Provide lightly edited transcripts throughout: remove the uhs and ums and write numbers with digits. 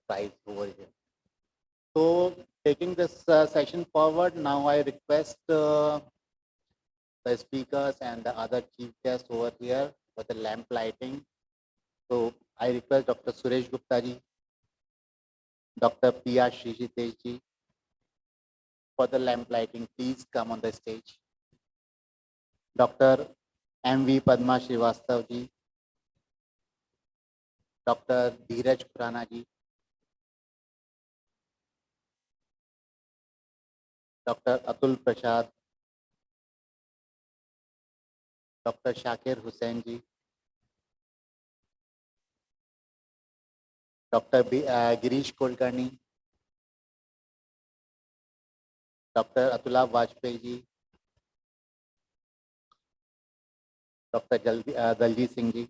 prize over here. So taking this session forward, now I request the speakers and the other chief guests over here for the lamp lighting. So I request Dr. Suresh Gupta ji, Dr. P.R. Shrijitesh ji for the lamp lighting. Please come on the stage. Dr. M.V. Padma Srivastav ji, Dr. Dheeraj Khurana ji, Dr. Atul Prasad, Dr. Shakir Hussain ji, Dr. Girish Kulkarni, Dr. Atula Vajpayee ji, Dr. Daljit Singh ji,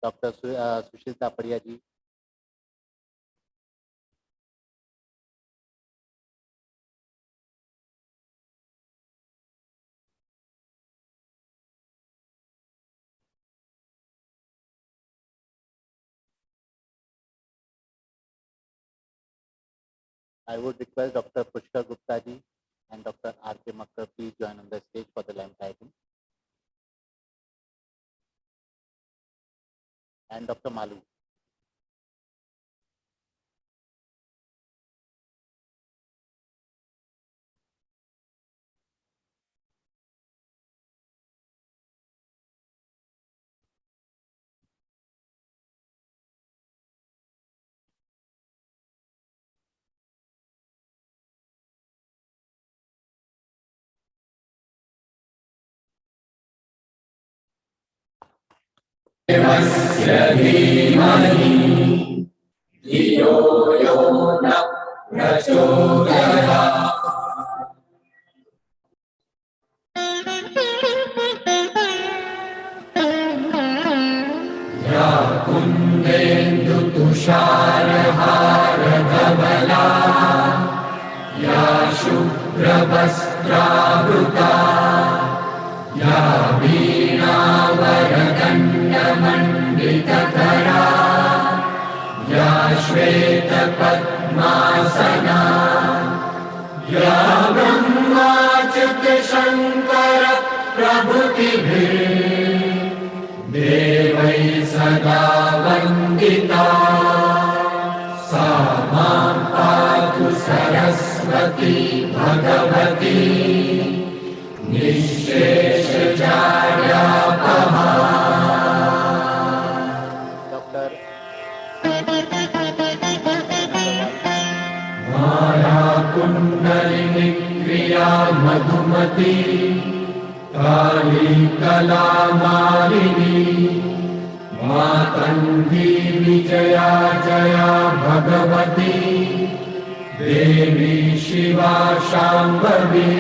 Dr. Sushil Tapadia ji, I would request Dr. Pushkar Gupta ji and Dr. R.K. Makkar please join on the stage for the lamp lighting. And Dr. Malu. देवस्य धीमहि धियो यो न प्रचोदयात्। या कुन्देन्दुतुषारहारधवला या शुभ्रवस्त्रावृता या वीणावरदण्डमण्डितकरा या श्वेतपद्मासना या ब्रह्माच्युतशङ्कर प्रभृतिभिः देवैः सदा वन्दिता सा मां पातु सरस्वती भगवती निःशेषजाड्यापहा। Dr. माया कुण्डलिनी क्रिया मधुमती काली कला मालिनी मातंगी विजया जया भगवती देवी शिवा शाम्भवी